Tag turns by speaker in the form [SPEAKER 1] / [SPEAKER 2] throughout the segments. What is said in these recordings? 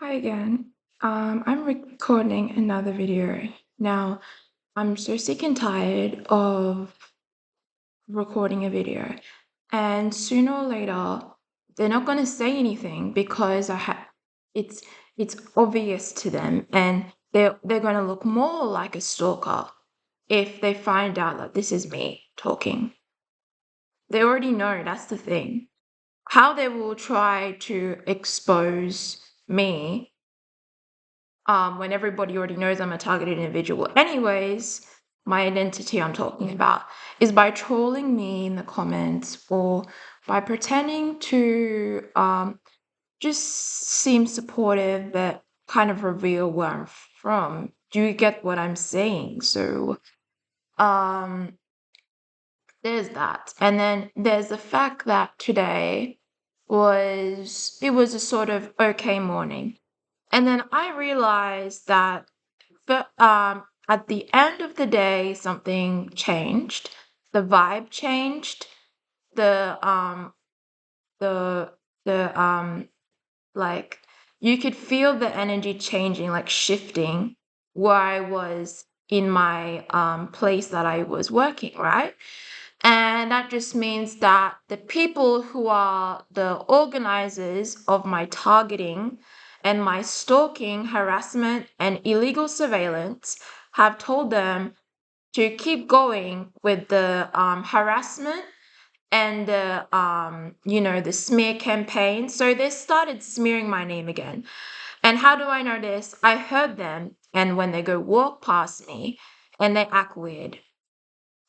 [SPEAKER 1] Hi again. I'm recording another video. Now, I'm so sick and tired of recording a video, and sooner or later, they're not going to say anything because it's it's obvious to them, and they're going to look more like a stalker if they find out that this is me talking. They already know that's the thing. How they will try to expose me when everybody already knows I'm a targeted individual. Anyways, my identity I'm talking about is by trolling me in the comments or by pretending to just seem supportive but kind of reveal where I'm from. Do you get what I'm saying? So, um, there's that. And then there's the fact that today was a sort of okay morning. And then I realized that at the end of the day, something changed. The vibe changed. The the the like you could feel the energy changing, like shifting where I was in my place that I was working, right? And that just means that the people who are the organizers of my targeting and my stalking, harassment, and illegal surveillance have told them to keep going with the harassment and the smear campaign. So they started smearing my name again. And how do I know this? I heard them, and when they go walk past me and they act weird.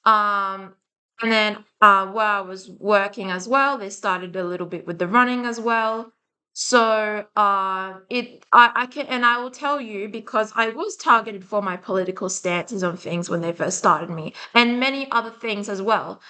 [SPEAKER 1] Um, and then where I was working as well, they started a little bit with the running as well. So I can, and I will tell you, because I was targeted for my political stances on things when they first started me, and many other things as well.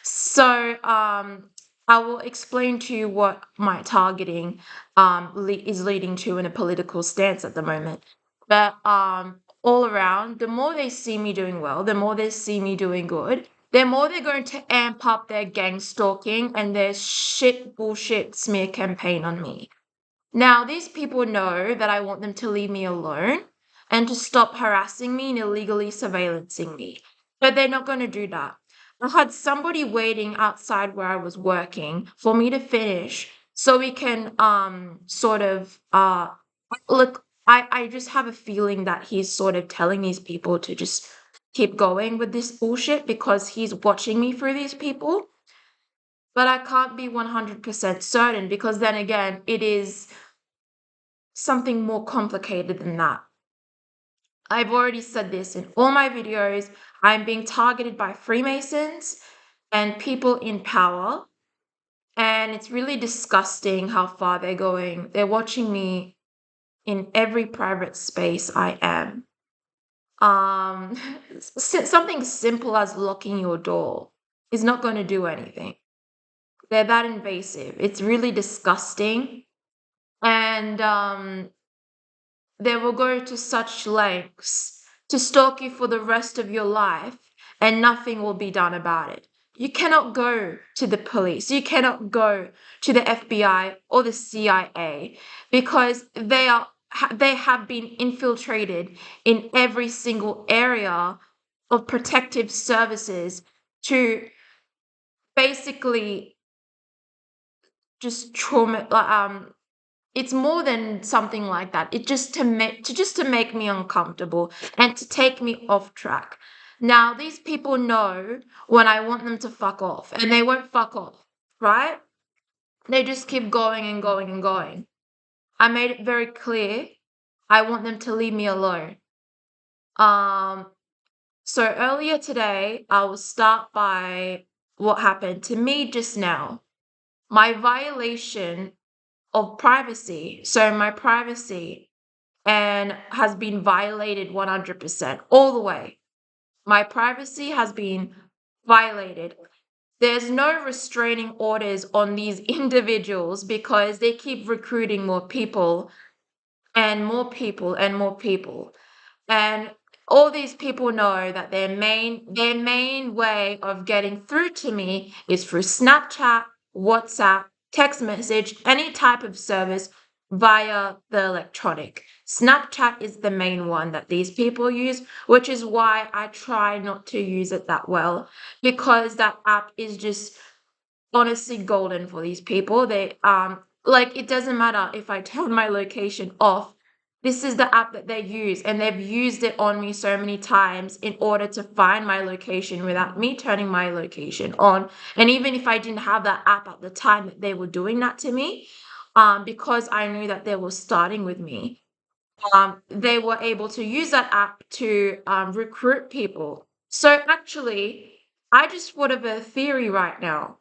[SPEAKER 1] So I will explain to you what my targeting is leading to in a political stance at the moment. But all around, the more they see me doing well, the more they see me doing good, the more they're going to amp up their gang stalking and their shit bullshit smear campaign on me. Now, these people know that I want them to leave me alone and to stop harassing me and illegally surveillancing me. But they're not going to do that. I had somebody waiting outside where I was working for me to finish so we can sort of look. I just have a feeling that he's sort of telling these people to just keep going with this bullshit because he's watching me through these people. But I can't be 100% certain because then again, it is something more complicated than that. I've already said this in all my videos. I'm being targeted by Freemasons and people in power. And it's really disgusting how far they're going. They're watching me in every private space I am. Um, something simple as locking your door is not going to do anything. They're that invasive. It's really disgusting. And they will go to such lengths to stalk you for the rest of your life, and nothing will be done about it. You cannot go to the police, you cannot go to the FBI or the CIA because they have been infiltrated in every single area of protective services to basically just trauma it's more than something like that. It just to make me uncomfortable and to take me off track. Now, these people know when I want them to fuck off, and they won't fuck off, right? They just keep going and going and going. I made it very clear. I want them to leave me alone. Um, so earlier today, I will start by what happened to me just now. My violation of privacy. So my privacy and has been violated 100% all the way. My privacy has been violated. There's no restraining orders on these individuals because they keep recruiting more people and more people and more people. And all these people know that their main way of getting through to me is through Snapchat, WhatsApp, text message, any type of service via the electronic. Snapchat is the main one that these people use, which is why I try not to use it that well, because that app is just honestly golden for these people. They like, it doesn't matter if I turn my location off. This is the app that they use, and they've used it on me so many times in order to find my location without me turning my location on. And even if I didn't have that app at the time that they were doing that to me, because I knew that they were starting with me, they were able to use that app to recruit people. So actually, I just thought of a theory right now.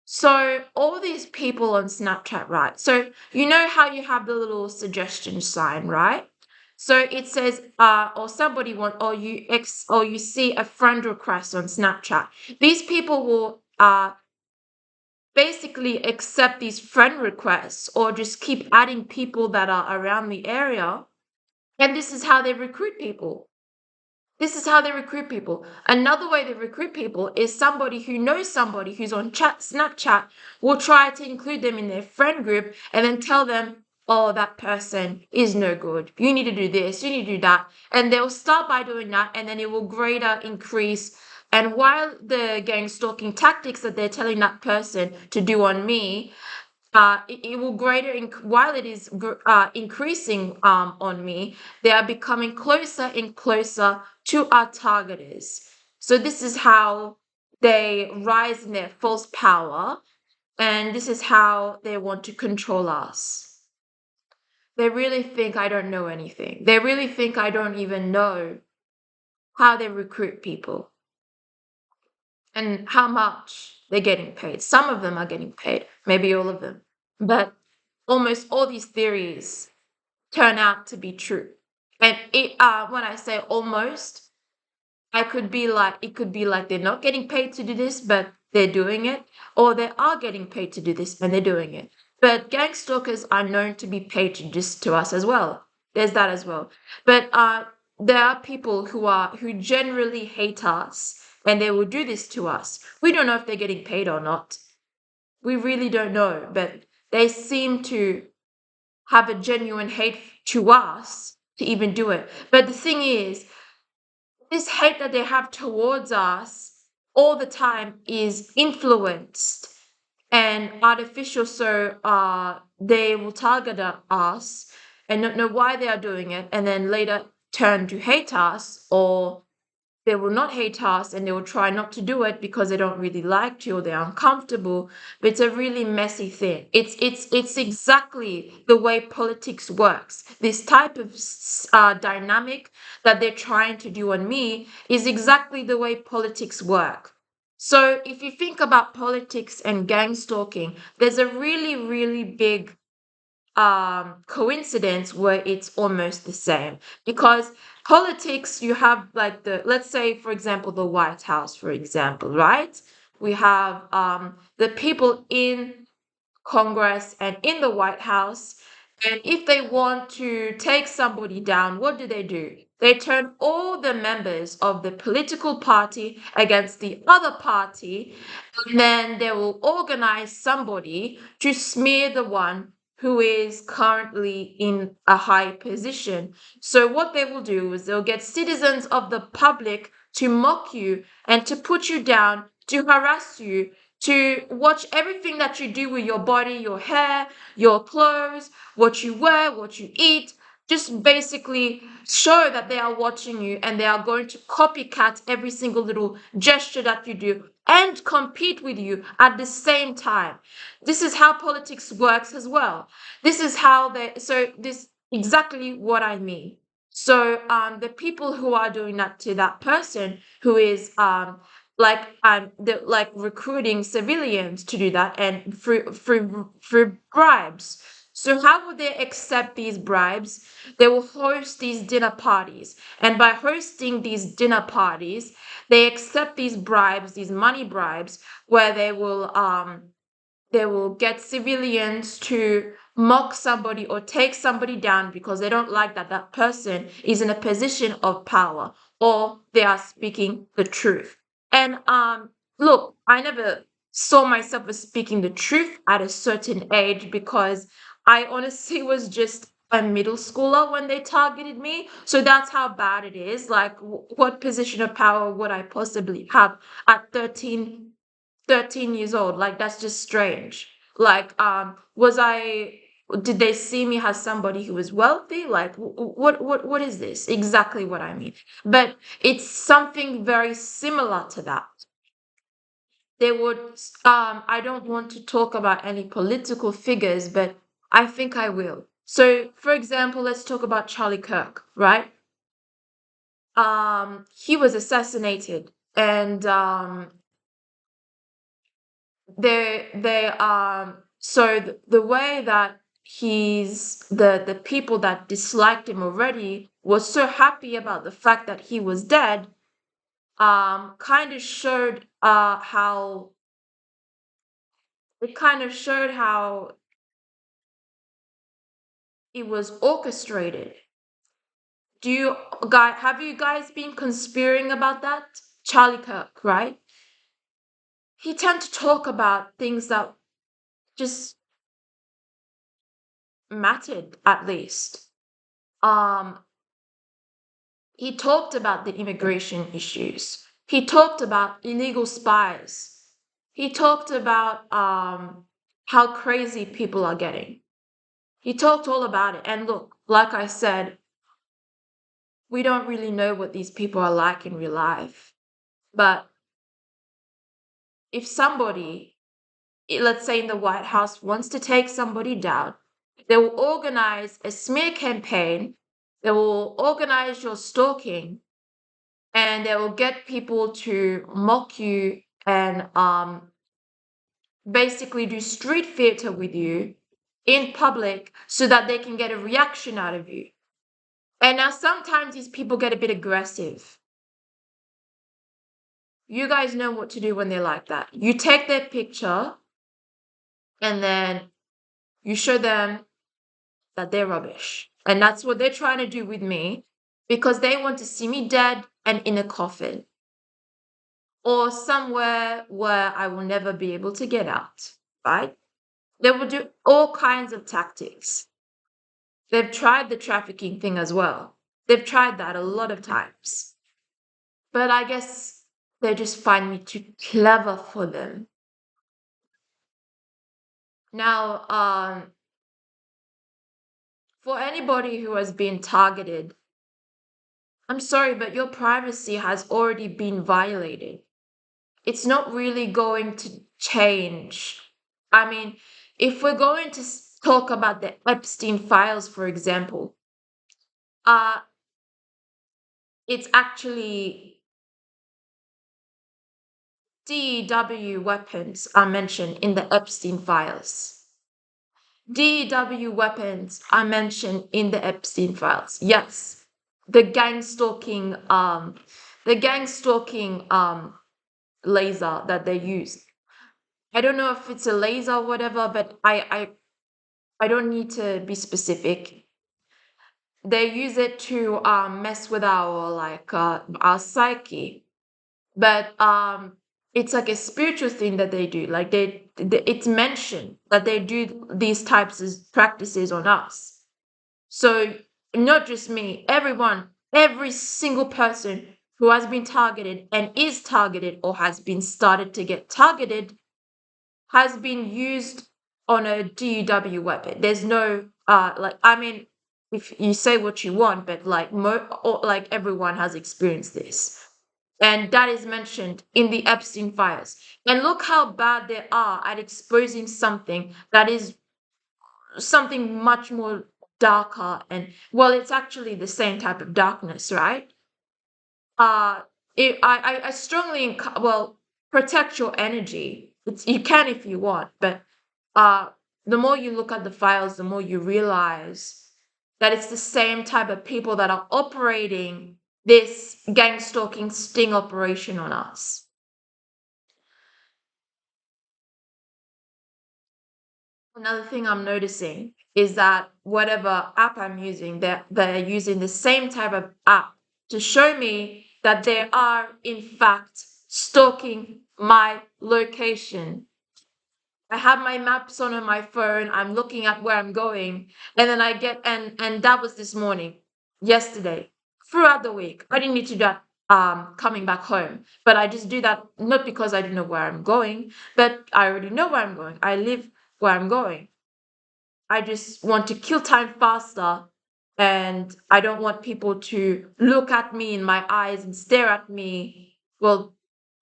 [SPEAKER 1] So all these people on Snapchat, right? So you know how you have the little suggestion sign, right? So it says, or somebody want, or you see a friend request on Snapchat. These people will basically accept these friend requests or just keep adding people that are around the area, and this is how they recruit people. This is how they recruit people. Another way they recruit people is somebody who knows somebody who's on Snapchat will try to include them in their friend group and then tell them, oh, that person is no good. You need to do this, you need to do that. And they'll start by doing that, and then it will greater increase. And while the gang stalking tactics that they're telling that person to do on me, it will while it is increasing on me, they are becoming closer and closer to our targeters. So this is how they rise in their false power, and this is how they want to control us. They really think I don't know anything. They really think I don't even know how they recruit people and how much they're getting paid. Some of them are getting paid, maybe all of them. But almost all these theories turn out to be true. And when I say almost, it could be like they're not getting paid to do this, but they're doing it, or they are getting paid to do this and they're doing it. But gang stalkers are known to be paid to this to us as well. There's that as well. But there are people who generally hate us, and they will do this to us. We don't know if they're getting paid or not. We really don't know, but they seem to have a genuine hate to us to even do it. But the thing is, this hate that they have towards us all the time is influenced and artificial. So they will target us and not know why they are doing it, and then later turn to hate us, or they will not hate us and they will try not to do it because they don't really like you or they're uncomfortable. But it's a really messy thing. It's exactly the way politics works. This type of dynamic that they're trying to do on me is exactly the way politics work. So if you think about politics and gang stalking, there's a really, really big coincidence where it's almost the same, because politics, you have like let's say for example the White House, for example, right? We have the people in Congress and in the White House. And if they want to take somebody down, what do? They turn all the members of the political party against the other party, and then they will organize somebody to smear the one who is currently in a high position. So what they will do is they'll get citizens of the public to mock you and to put you down, to harass you, to watch everything that you do with your body, your hair, your clothes, what you wear, what you eat. Just basically show that they are watching you, and they are going to copycat every single little gesture that you do and compete with you at the same time. This is how politics works as well. This is how this exactly what I mean. So the people who are doing that to that person who is like recruiting civilians to do that, and through bribes. So how would they accept these bribes? They will host these dinner parties, and by hosting these dinner parties, they accept these bribes, these money bribes, where they will get civilians to mock somebody or take somebody down because they don't like that that person is in a position of power, or they are speaking the truth. And look, I never saw myself as speaking the truth at a certain age, because I honestly was just a middle schooler when they targeted me. So that's how bad it is. Like, what position of power would I possibly have at 13 years old? Like, that's just strange. Like, did they see me as somebody who was wealthy? Like, what is this? Exactly what I mean. But it's something very similar to that. They would, I don't want to talk about any political figures, but I think I will. So, for example, let's talk about Charlie Kirk, right? He was assassinated, and so the way that the people that disliked him already was so happy about the fact that he was dead, kind of showed how it kind of showed how it was orchestrated. Do you guys have you guys been conspiring about that? Charlie Kirk, right? He tend to talk about things that just mattered, at least. Um, he talked about the immigration issues. He talked about illegal spies. He talked about how crazy people are getting. He talked all about it. And look, like I said, we don't really know what these people are like in real life. But if somebody, let's say in the White House, wants to take somebody down, they will organize a smear campaign, they will organize your stalking, and they will get people to mock you and basically do street theater with you in public so that they can get a reaction out of you. And now sometimes these people get a bit aggressive. You guys know what to do when they're like that. You take their picture and then you show them that they're rubbish. And that's what they're trying to do with me because they want to see me dead and in a coffin or somewhere where I will never be able to get out, right? They will do all kinds of tactics. They've tried the trafficking thing as well. They've tried that a lot of times. But I guess they just find me too clever for them. Now, for anybody who has been targeted, I'm sorry, but your privacy has already been violated. It's not really going to change. I mean, if we're going to talk about the Epstein files, for example, uh, it's actually DEW weapons are mentioned in the Epstein files. DEW weapons are mentioned in the Epstein files. Yes, the gang stalking, laser that they use. I don't know if it's a laser or whatever, but I don't need to be specific. They use it to mess with our psyche, but it's like a spiritual thing that they do. Like it's mentioned that they do these types of practices on us. So not just me, everyone, every single person who has been targeted and is targeted or has been started to get targeted has been used on a DUW weapon. There's no I mean, if you say what you want, but like everyone has experienced this. And that is mentioned in the Epstein files. And look how bad they are at exposing something that is something much more darker and well, it's actually the same type of darkness, right? uh I strongly well, protect your energy. You can if you want, but uh the more you look at the files, the more you realize that it's the same type of people that are operating this gang stalking sting operation on us. Another thing I'm noticing is that whatever app I'm using, they're using the same type of app to show me that they are, in fact, stalking my location. I have my maps on my phone. I'm looking at where I'm going, and then I get and that was this morning, yesterday, throughout the week. I didn't need to do that coming back home, but I just do that not because I don't know where I'm going, but I already know where I'm going. I live where I'm going. I just want to kill time faster, and I don't want people to look at me in my eyes and stare at me. Well,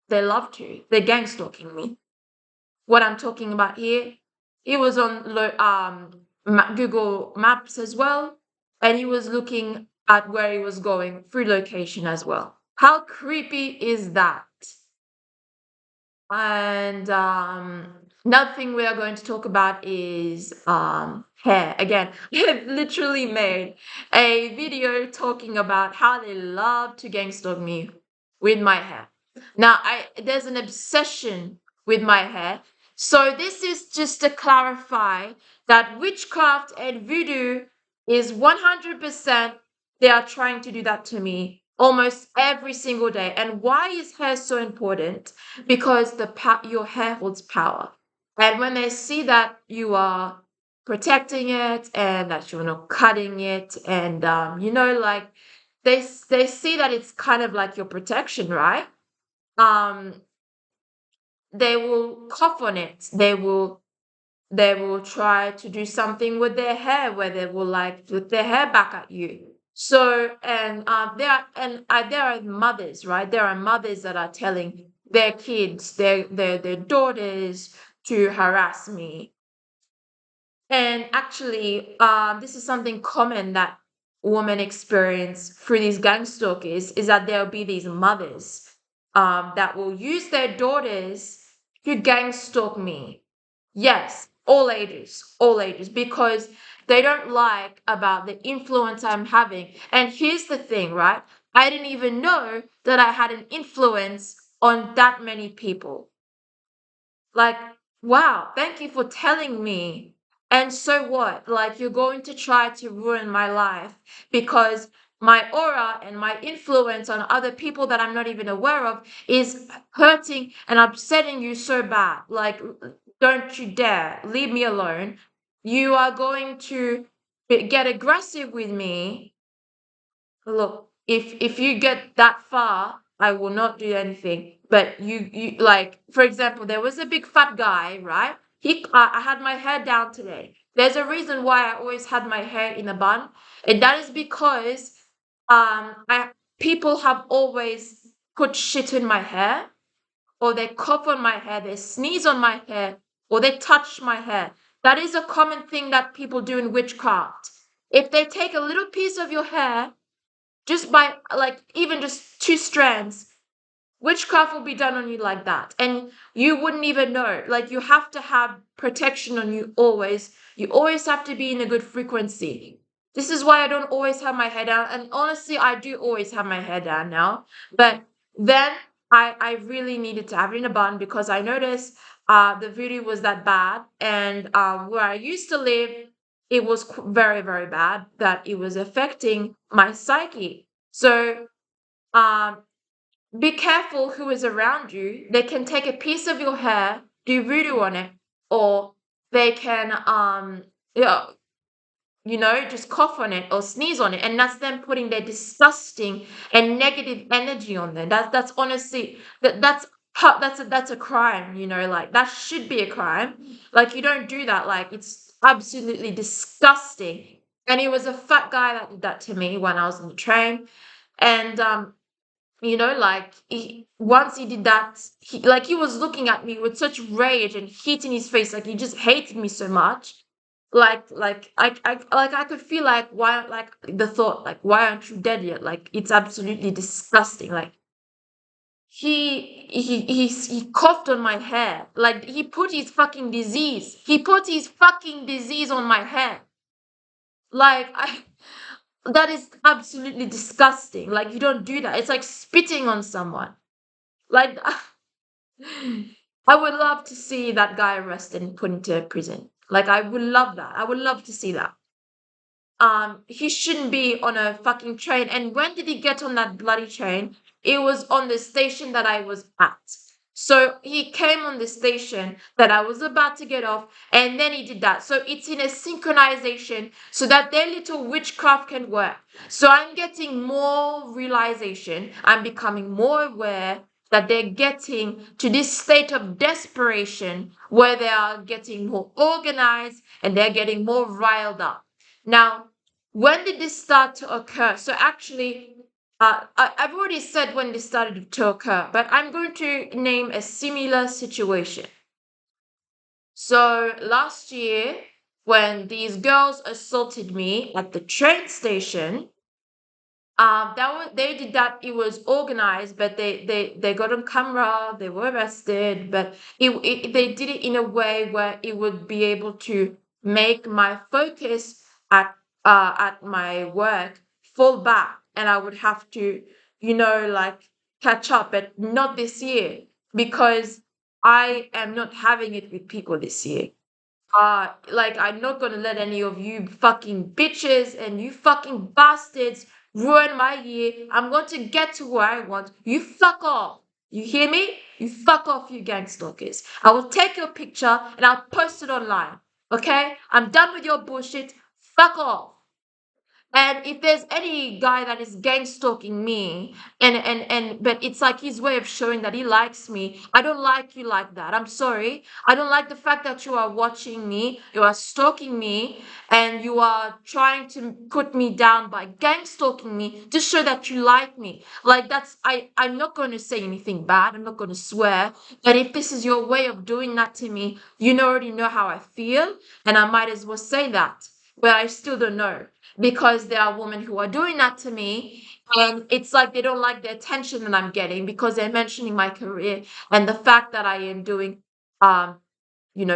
[SPEAKER 1] they love to. They're gang stalking me. What I'm talking about here, he was on Google Maps as well, and he was looking at where he was going through location as well. How creepy is that? And another thing we are going to talk about is hair. Again, I've literally made a video talking about how they love to gang stalk me with my hair. Now, there's an obsession with my hair. So this is just to clarify that witchcraft and voodoo is 100%, they are trying to do that to me almost every single day. And why is hair so important? Because your hair holds power, and when they see that you are protecting it and that you're not cutting it, and like they see that it's kind of like your protection, right? um they will cough on it. They will try to do something with their hair, where they will like flip their hair back at you. So, and there are mothers, right? There are mothers that are telling their kids, their daughters, to harass me. And actually, this is something common that women experience through these gang stalkers, is that there'll be these mothers that will use their daughters to gang stalk me. Yes, all ages, because they don't like about the influence I'm having. And here's the thing, right? I didn't even know that I had an influence on that many people. Like, wow, thank you for telling me. And so what? Like, you're going to try to ruin my life because my aura and my influence on other people that I'm not even aware of is hurting and upsetting you so bad. Like, don't you dare leave me alone. You are going to get aggressive with me. Look, if you get that far, I will not do anything. But you like, for example, there was a big fat guy, right? I had my hair down today. There's a reason why I always had my hair in a bun, and that is because I people have always put shit in my hair, or they cough on my hair, they sneeze on my hair, or they touch my hair. That is a common thing that people do in witchcraft. If they take a little piece of your hair, just by like even just two strands, witchcraft will be done on you like that, and you wouldn't even know. Like, you have to have protection on you always. You always have to be in a good frequency. This is why I don't always have my hair down, and honestly, I do always have my hair down now, but then I really needed to have it in a bun because I noticed the video was that bad, and where I used to live, it was very, very bad, that it was affecting my psyche. So um be careful who is around you. They can take a piece of your hair, do voodoo on it, or they can yeah, just cough on it or sneeze on it, and that's them putting their disgusting and negative energy on there. That's honestly, that's a crime. Like, that should be a crime. Like, you don't do that. Like, it's absolutely disgusting. And it was a fat guy that did that to me when I was on the train, and like, once he did that, he was looking at me with such rage and heat in his face, like he just hated me so much. I could feel like, why, like the thought, like, why aren't you dead yet? Like, it's absolutely disgusting. Like, he coughed on my hair. Like, he put his fucking disease on my hair. Like, that is absolutely disgusting. Like, you don't do that. It's like spitting on someone. Like, I would love to see that guy arrested and put into prison. Like, I would love that. I would love to see that. He shouldn't be on a fucking train. And when did he get on that bloody train? It was on the station that I was at. So he came on the station that I was about to get off, and then he did that. So it's in a synchronization so that their little witchcraft can work. So I'm getting more realization. I'm becoming more aware that they're getting to this state of desperation where they are getting more organized and they're getting more riled up. Now, when did this start to occur? So actually, I've already said when this started to occur, but I'm going to name a similar situation. So last year, when these girls assaulted me at the train station, that was they did that. It was organized, but they got on camera. They were arrested, but they did it in a way where it would be able to make my focus at my work fall back, and I would have to, like catch up. But not this year because I am not having it with people this year. Like I'm not gonna let any of you fucking bitches and you fucking bastards ruin my year. I'm going to get to where I want. You fuck off. You hear me? You fuck off, you gang stalkers. I will take your picture and I'll post it online. Okay? I'm done with your bullshit. Fuck off. And if there's any guy that is gang stalking me, and but it's like his way of showing that he likes me, I don't like you like that. I'm sorry. I don't like the fact that you are watching me, you are stalking me, and you are trying to put me down by gang stalking me to show that you like me. Like that's I'm not going to say anything bad. I'm not going to swear. But if this is your way of doing that to me, already know how I feel, and I might as well say that. But I still don't know because there are women who are doing that to me, and it's like they don't like the attention that I'm getting because they're mentioning my career and the fact that I am doing um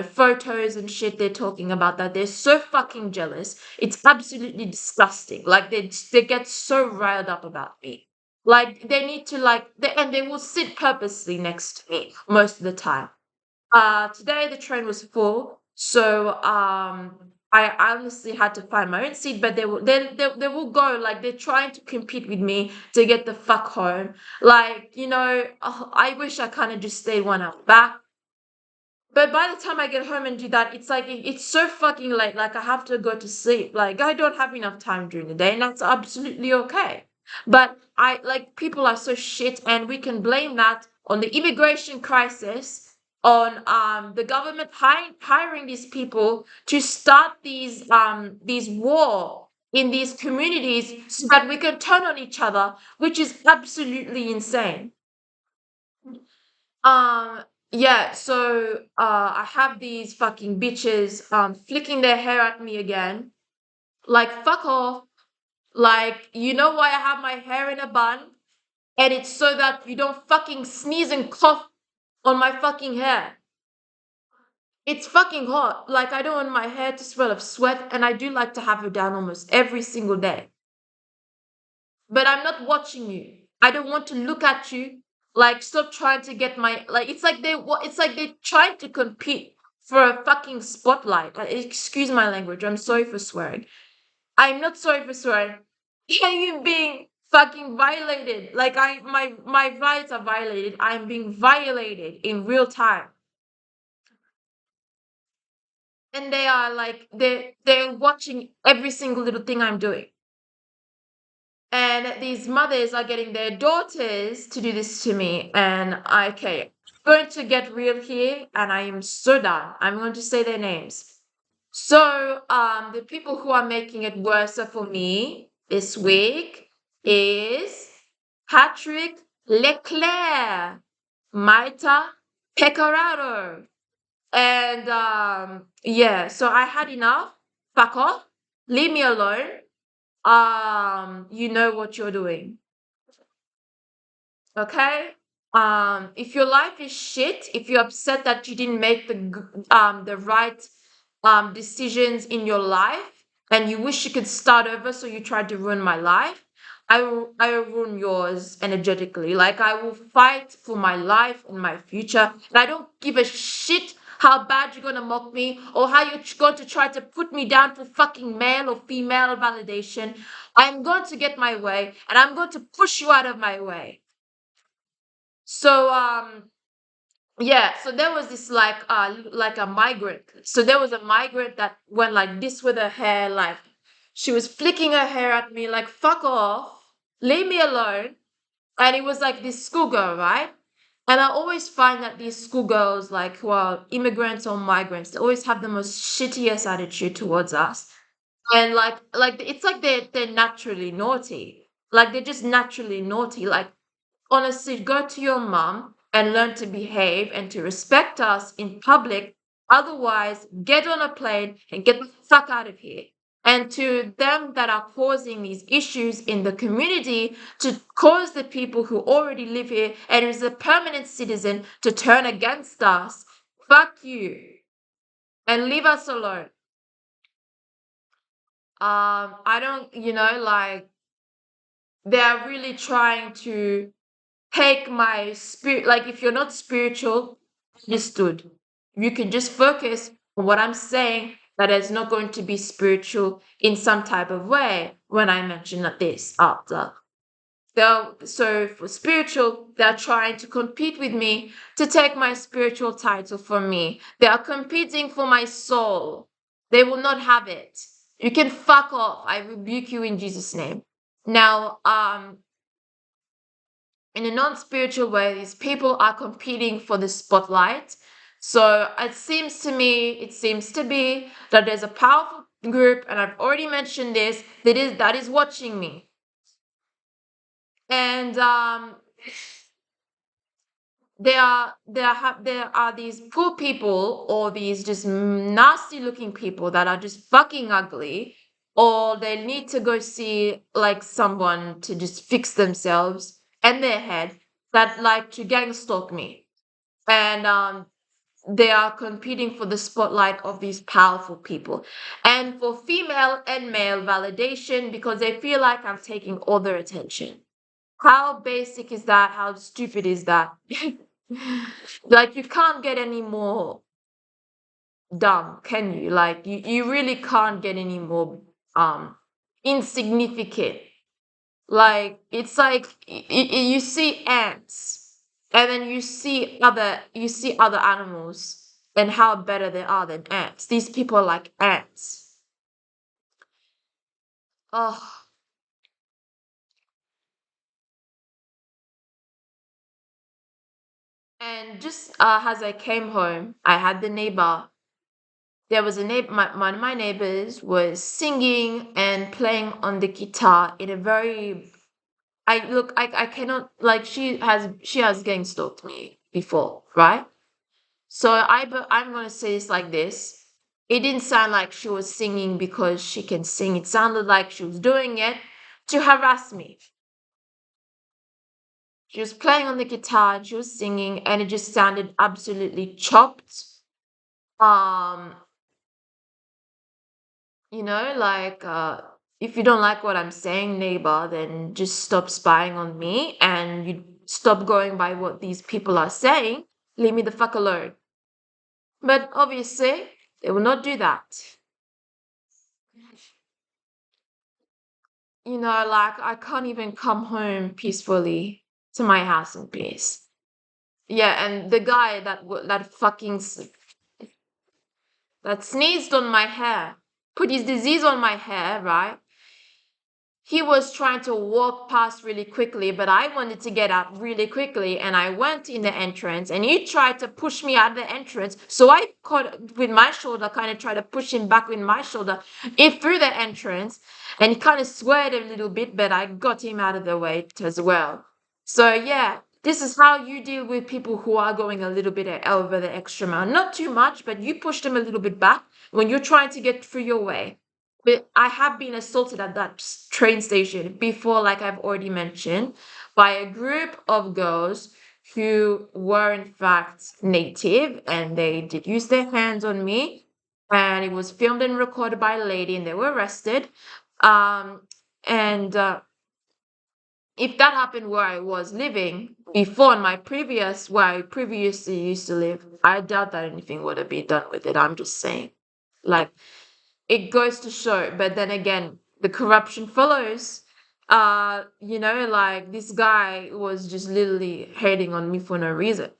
[SPEAKER 1] photos and shit. They're talking about that. They're so fucking jealous. It's absolutely disgusting. Like they get so riled up about me. Like they need to and they will sit purposely next to me most of the time. Today the train was full, so I honestly had to find my own seat. But they will go like they're trying to compete with me to get the fuck home. Like I wish I kind of just stayed 1 hour back. But by the time I get home and do that, it's like it's so fucking late. Like I have to go to sleep. Like I don't have enough time during the day, and that's absolutely okay. But I like people are so shit, and we can blame that on the immigration crisis, on the government hiring these people to start these war in these communities so that we can turn on each other, which is absolutely insane. Um, yeah, so I have these fucking bitches flicking their hair at me again. Like fuck off. Like you know why I have my hair in a bun? And it's so that you don't fucking sneeze and cough on my fucking hair. It's fucking hot. Like I don't want my hair to smell of sweat, and I do like to have it down almost every single day. But I'm not watching you. I don't want to look at you. Like, stop trying to get my like. It's like they're trying to compete for a fucking spotlight. Like, excuse my language. I'm sorry for swearing. I'm not sorry for swearing. I'm being fucking violated. Like my rights are violated. I'm being violated in real time, and they are like they're watching every single little thing I'm doing. And these mothers are getting their daughters to do this to me. And okay, I'm going to get real here, and I am so done. I'm going to say their names. So, the people who are making it worse for me this week is Patrick Leclerc, Maita Pecoraro. And yeah, so I had enough. Fuck off. Leave me alone. You know what you're doing. Okay? If your life is shit, if you're upset that you didn't make the right decisions in your life, and you wish you could start over, so you tried to ruin my life, I will ruin yours energetically. Like I will fight for my life and my future, and I don't give a shit how bad you're gonna mock me or how you're going to try to put me down for fucking male or female validation. I'm going to get my way, and I'm going to push you out of my way. So Yeah, so there was this like a migrant. So there was a migrant that went like this with her hair, like she was flicking her hair at me, like fuck off, leave me alone. And it was like this schoolgirl, right? And I always find that these schoolgirls, like who are immigrants or migrants, they always have the most shittiest attitude towards us. And like it's like they're naturally naughty. Like they're just naturally naughty. Like honestly, go to your mom and learn to behave and to respect us in public. Otherwise, get on a plane and get the fuck out of here. And to them that are causing these issues in the community, to cause the people who already live here and is a permanent citizen to turn against us, fuck you and leave us alone. I don't, like they are really trying to take my spirit. Like if you're not spiritual, understood, you can just focus on what I'm saying, that is not going to be spiritual in some type of way when I mention that this after. So for spiritual, they're trying to compete with me to take my spiritual title from me. They are competing for my soul. They will not have it. You can fuck off. I rebuke you in Jesus' name. Now, in a non-spiritual way, these people are competing for the spotlight. So it seems to be that there's a powerful group, and I've already mentioned this, that is watching me. And there are these poor people, or these just nasty looking people that are just fucking ugly, or they need to go see like someone to just fix themselves and their head, that like to gang stalk me. And they are competing for the spotlight of these powerful people and for female and male validation, because they feel like I'm taking all their attention. How basic is that? How stupid is that? Like, you can't get any more dumb, can you? Like, you really can't get any more um insignificant. Like, it's like you see ants, and then you see other animals, and how better they are than ants. These people are like ants. Oh, and just as I came home, I had the neighbor. There was a neighbor. One of my neighbors was singing and playing on the guitar in a very. I cannot, like, she has gang stalked me before, right? So I'm gonna say this like this. It didn't sound like she was singing because she can sing. It sounded like she was doing it to harass me. She was playing on the guitar and she was singing, and it just sounded absolutely chopped. Um, like, if you don't like what I'm saying, neighbor, then just stop spying on me and you stop going by what these people are saying. Leave me the fuck alone. But obviously, they will not do that. Like, I can't even come home peacefully to my house in peace. Yeah, and the guy that sneezed on my hair, put his disease on my hair, right? He was trying to walk past really quickly, but I wanted to get out really quickly, and I went in the entrance, and he tried to push me out of the entrance. So I caught with my shoulder, kind of tried to push him back with my shoulder in through the entrance, and he kind of swayed a little bit, but I got him out of the way as well. So yeah, this is how you deal with people who are going a little bit over the extra mile. Not too much, but you push them a little bit back when you're trying to get through your way. But I have been assaulted at that train station before, like I've already mentioned, by a group of girls who were in fact native, and they did use their hands on me. And it was filmed and recorded by a lady, and they were arrested. And if that happened where I was living before, in my where I previously used to live, I doubt that anything would have been done with it. I'm just saying. Like, it goes to show, but then again, the corruption follows. Like, this guy was just literally hating on me for no reason.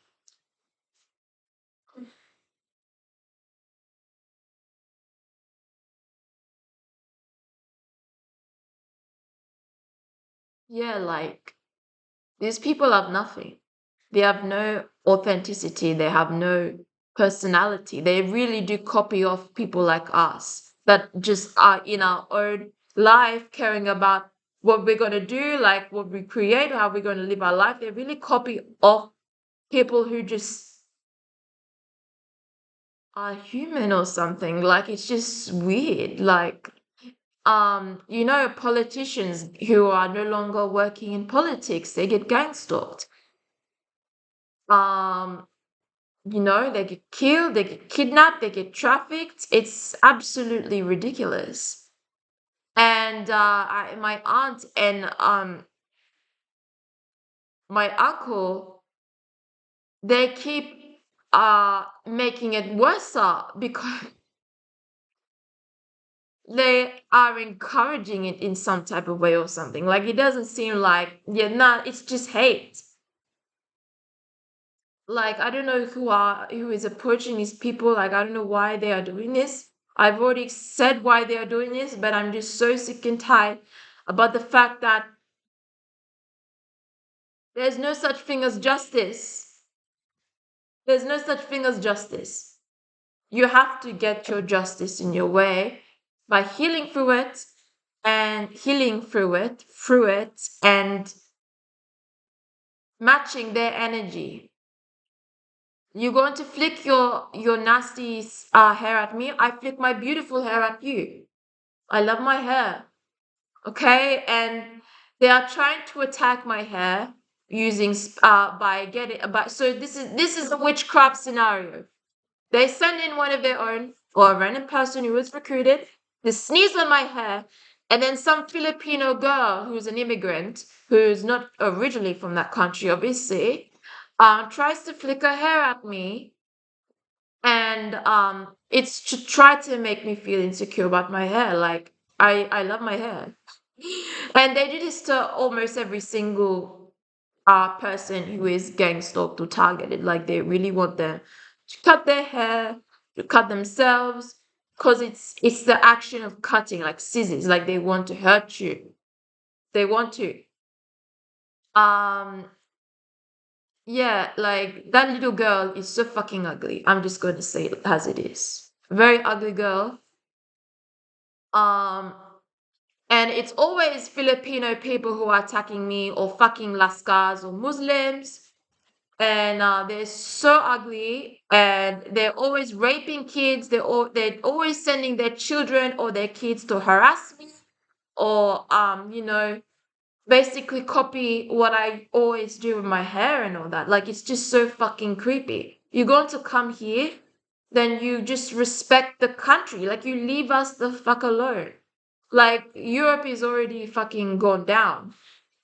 [SPEAKER 1] Yeah, like these people have nothing. They have no authenticity. They have no personality. They really do copy off people like us that just are in our own life, caring about what we're going to do, like what we create, how we're going to live our life. They really copy off people who just are human or something. Like it's just weird. Like, politicians who are no longer working in politics, they get gang stalked. Um, they get killed, they get kidnapped, they get trafficked. It's absolutely ridiculous. And my aunt and my uncle, they keep making it worse because they are encouraging it in some type of way or something. Like it doesn't seem like, yeah, nah, it's just hate. Like I don't know who is approaching these people. Like I don't know why they are doing this. I've already said why they are doing this, but I'm just so sick and tired about the fact that there's no such thing as justice. There's no such thing as justice. You have to get your justice in your way by healing through it, and matching their energy. You're going to flick your nasty hair at me. I flick my beautiful hair at you. I love my hair. Okay, and they are trying to attack my hair using by getting but so this is a witchcraft scenario. They send in one of their own or a random person who was recruited. They sneeze on my hair, and then some Filipino girl who's an immigrant who's not originally from that country, obviously, tries to flick her hair at me, and it's to try to make me feel insecure about my hair. Like I love my hair, and they do this to almost every single person who is gang stalked or targeted. Like they really want them to cut their hair, to cut themselves, because it's the action of cutting, like scissors. Like they want to hurt you. They want to. Um, yeah, like that little girl is so fucking ugly. I'm just going to say it as it is. Very ugly girl. Um, and it's always Filipino people who are attacking me, or fucking Lascars or Muslims, and they're so ugly, and they're always raping kids. They're always sending their children or their kids to harass me, or basically copy what I always do with my hair and all that. Like it's just so fucking creepy. You're going to come here, then you just respect the country. Like you leave us the fuck alone. Like Europe is already fucking gone down,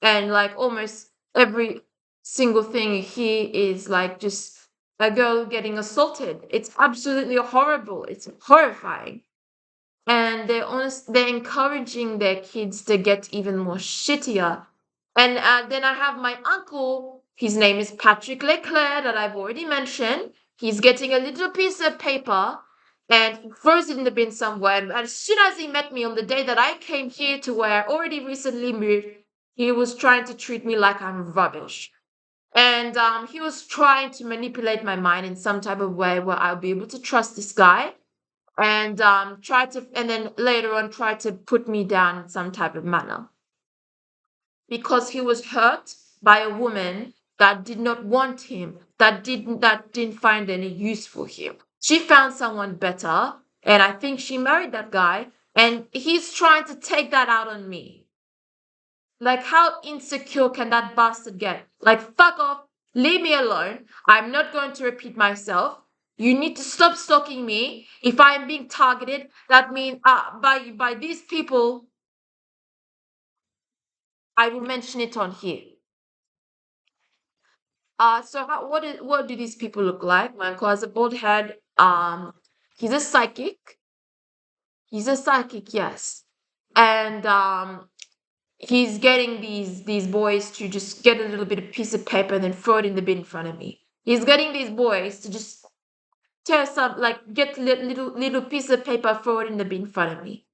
[SPEAKER 1] and like almost every single thing you hear is like just a girl getting assaulted. It's absolutely horrible. It's horrifying, and they're encouraging their kids to get even more shittier. And then I have my uncle. His name is Patrick Leclerc, that I've already mentioned. He's getting a little piece of paper and he throws it in the bin somewhere. And as soon as he met me on the day that I came here to where I already recently moved, he was trying to treat me like I'm rubbish. And he was trying to manipulate my mind in some type of way where I'll be able to trust this guy, and then later on try to put me down in some type of manner, because he was hurt by a woman that did not want him, that didn't find any use for him. She found someone better, and I think she married that guy, and he's trying to take that out on me. Like, how insecure can that bastard get? Like, fuck off, leave me alone. I'm not going to repeat myself. You need to stop stalking me. If I'm being targeted, that means by these people, I will mention it on here. So what do these people look like? My uncle has a bald head. He's a psychic. He's a psychic, yes. And he's getting these boys to just get a little bit of piece of paper and then throw it in the bin in front of me. He's getting these boys to just tear some, like get little piece of paper, throw it in the bin in front of me.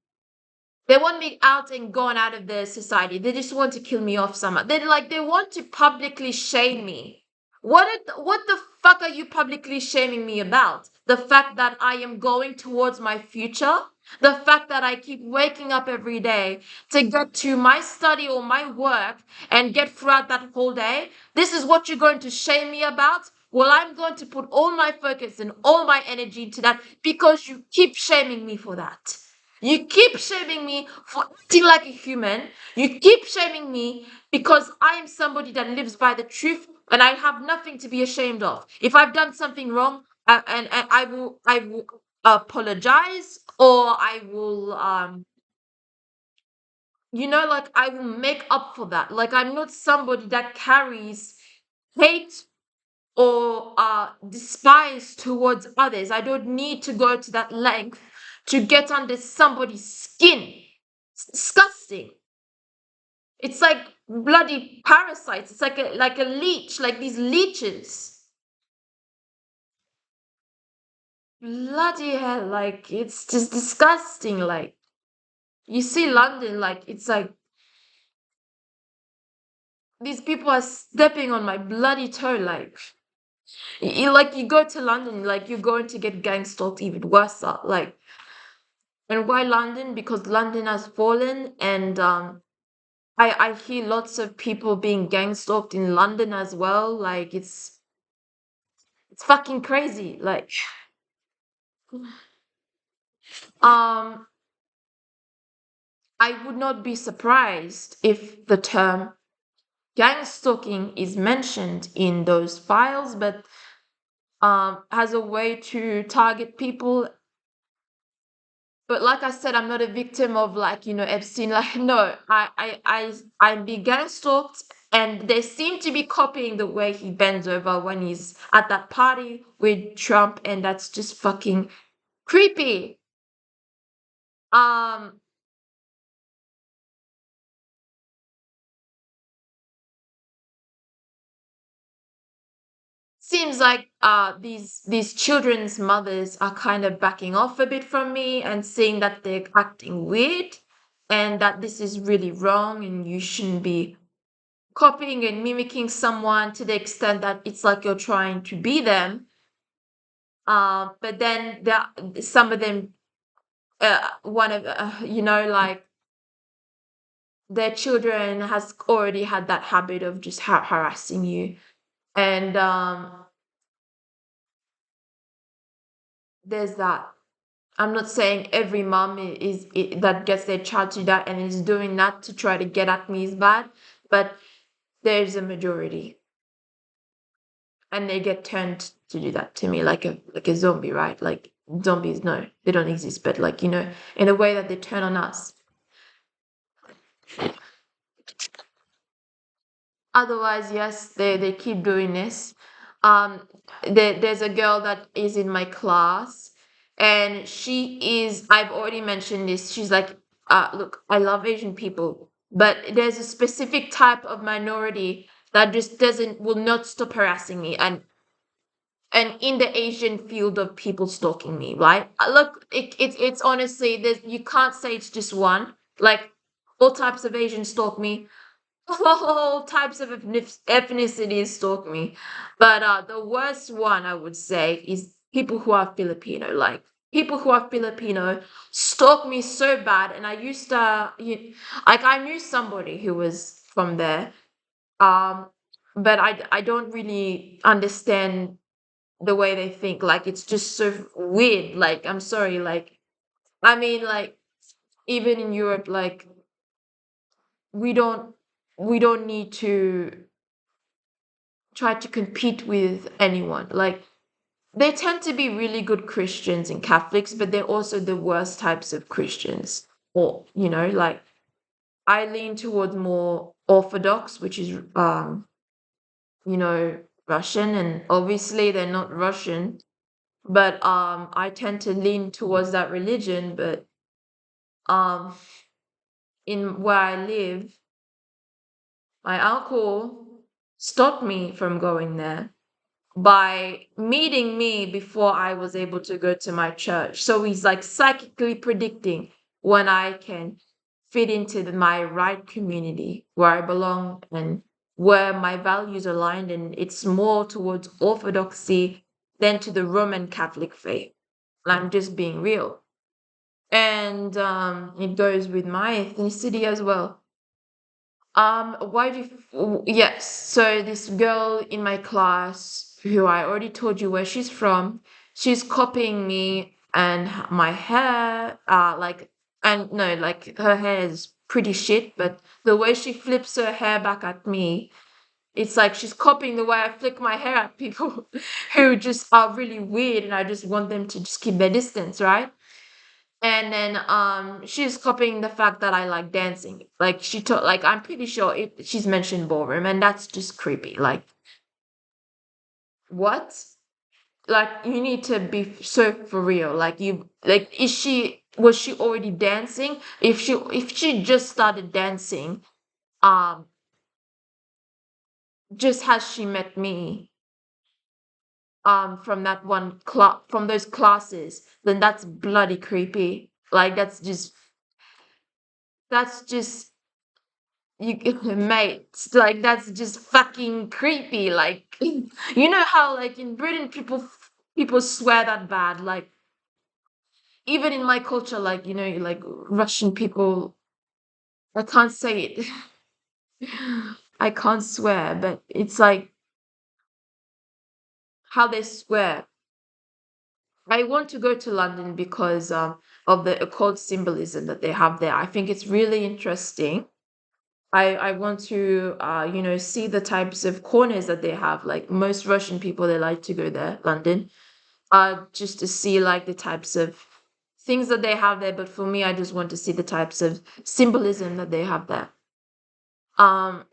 [SPEAKER 1] They want me out and gone out of the society. They just want to kill me off somehow. They want to publicly shame me. What the fuck are you publicly shaming me about? The fact that I am going towards my future? The fact that I keep waking up every day to get to my study or my work and get throughout that whole day? This is what you're going to shame me about? Well, I'm going to put all my focus and all my energy into that because you keep shaming me for that. You keep shaming me for acting like a human. You keep shaming me because I am somebody that lives by the truth and I have nothing to be ashamed of. If I've done something wrong, and I will apologize, or I will like I will make up for that. Like I'm not somebody that carries hate or despise towards others. I don't need to go to that length to get under somebody's skin. It's disgusting. It's like bloody parasites. It's like a leech, like these leeches. Bloody hell, like it's just disgusting. Like you see London, like it's like these people are stepping on my bloody toe. Like like you go to London, like you're going to get gang stalked even worse. Like, and why London? Because London has fallen, and I hear lots of people being gang stalked in London as well. Like it's fucking crazy. Like um I would not be surprised if the term gang stalking is mentioned in those files, but as a way to target people. But like I said, I'm not a victim of like, Epstein. Like, no, I'm being gang stalked, and they seem to be copying the way he bends over when he's at that party with Trump, and that's just fucking creepy. Um, Seems like these children's mothers are kind of backing off a bit from me and saying that they're acting weird and that this is really wrong and you shouldn't be copying and mimicking someone to the extent that it's like you're trying to be them. But then some of them, one of like their children has already had that habit of just harassing you, and there's that. I'm not saying every mom that gets their child to that and is doing that to try to get at me is bad, but there's a majority, and they get turned to do that to me like a zombie, right? Like zombies, no, they don't exist, but like in a way that they turn on us. Otherwise, yes, they keep doing this. Um, there's a girl that is in my class, and she is. I've already mentioned this. She's like, look, I love Asian people, but there's a specific type of minority that just doesn't will not stop harassing me, and in the Asian field of people stalking me, right? Look, it's honestly, there's you can't say it's just one. Like all types of Asians stalk me, all types of ethnicities stalk me. But the worst one I would say is people who are Filipino. Like people who are Filipino stalk me so bad. And I used to, like I knew somebody who was from there. Um, but I don't really understand the way they think. Like it's just so weird. Like I'm sorry. Like I mean, like even in Europe, like we don't we don't need to try to compete with anyone. Like they tend to be really good Christians and Catholics, but they're also the worst types of Christians. Or, like I lean towards more Orthodox, which is you know, Russian, and obviously they're not Russian, but I tend to lean towards that religion, but um in where I live, my uncle stopped me from going there by meeting me before I was able to go to my church. So he's like psychically predicting when I can. fit into my right community where I belong and where my values are aligned, and it's more towards orthodoxy than to the Roman Catholic faith. I'm just being real. And it goes with my ethnicity as well. Why do you, yes, so this girl in my class who I already told you where she's from, she's copying me and my hair, like, and no, like her hair is pretty shit, but the way she flips her hair back at me, it's like she's copying the way I flick my hair at people who just are really weird, and I just want them to just keep their distance, right? And then she's copying the fact that I like dancing. Like she told, like I'm pretty sure she's mentioned ballroom, and that's just creepy. Like what? Like you need to be so for real. Like you, like is she, was she already dancing? If she just started dancing, um just has she met me from that one class, from those classes, then that's bloody creepy. Like that's just you mate, like that's just fucking creepy. Like you know how like in Britain people swear that bad. Like even in my culture, like you know, like Russian people, I can't say it. I can't swear, but it's like how they swear. I want to go to London because of the occult symbolism that they have there. I think it's really interesting. I want to you know, see the types of corners that they have. Like most Russian people, they like to go there, London, just to see like the types of things that they have there. But for me, I just want to see the types of symbolism that they have there. Um,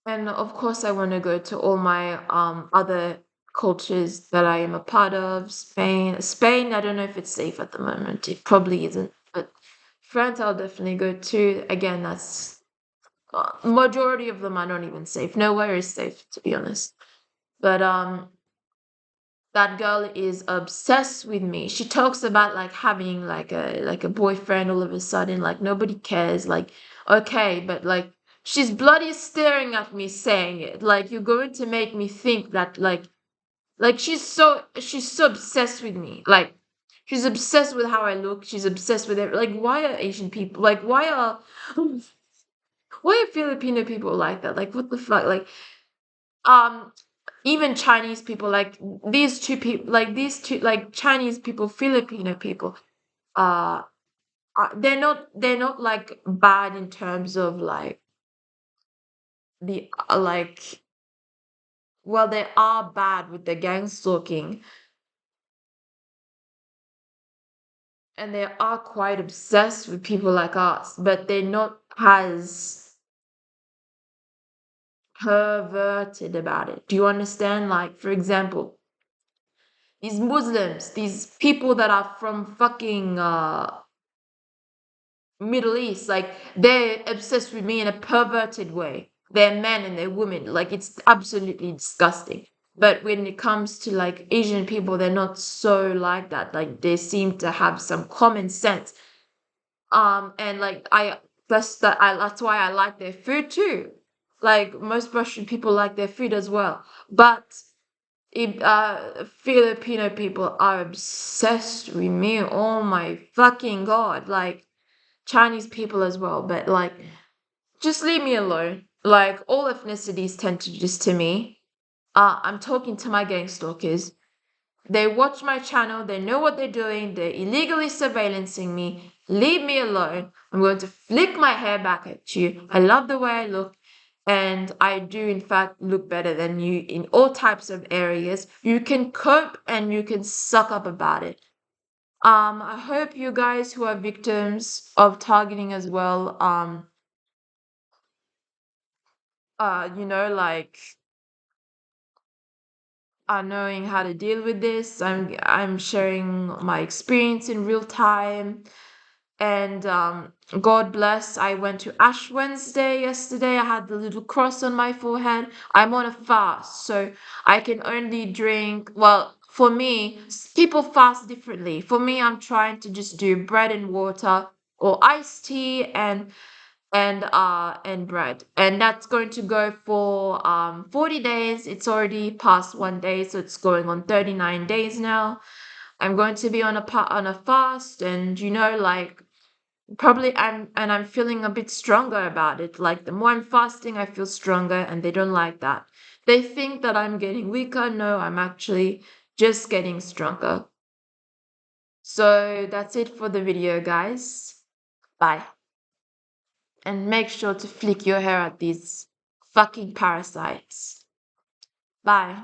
[SPEAKER 1] and of course, I want to go to all my other cultures that I am a part of. Spain, I don't know if it's safe at the moment. It probably isn't, but France, I'll definitely go to. Again, that's majority of them are not even safe. Nowhere is safe, to be honest. But that girl is obsessed with me. She talks about like having like a boyfriend all of a sudden. Like nobody cares. Like okay, but like she's bloody staring at me saying it. Like you're going to make me think that like she's so obsessed with me. Like she's obsessed with how I look. She's obsessed with it. Like why are Asian people, like why are Filipino people like that? Like what the fuck? Like um even Chinese people, like these two like Chinese people, Filipino people, uh they're not like bad in terms of like the like, well, they are bad with the gang stalking, and they are quite obsessed with people like us, but they're not as perverted about it. Do you understand? Like for example, these Muslims, these people that are from fucking Middle East, like they're obsessed with me in a perverted way. They're men and they're women. Like it's absolutely disgusting. But when it comes to like Asian people, they're not so like that. Like they seem to have some common sense. And like that's why I like their food too. Like most Russian people like their food as well. But Filipino people are obsessed with me. Oh my fucking god! Like Chinese people as well, but like just leave me alone. Like all ethnicities tend to just to me. I'm talking to my gang stalkers. They watch my channel, they know what they're doing, they're illegally surveillancing me. Leave me alone. I'm going to flick my hair back at you. I love the way I look, and I do in fact look better than you in all types of areas. You can cope and you can suck up about it. I hope you guys who are victims of targeting as well, you know, like are knowing how to deal with this. I'm sharing my experience in real time. And God bless. I went to Ash Wednesday yesterday. I had the little cross on my forehead. I'm on a fast, so I can only drink. Well, for me, people fast differently. For me, I'm trying to just do bread and water or iced tea and bread. And that's going to go for 40 days. It's already past 1 day, so it's going on 39 days now. I'm going to be on a fast, and like, probably I'm feeling a bit stronger about it. Like, the more I'm fasting, I feel stronger, and they don't like that. They think that I'm getting weaker. No, I'm actually just getting stronger. So that's it for the video, guys. Bye. And make sure to flick your hair at these fucking parasites. Bye.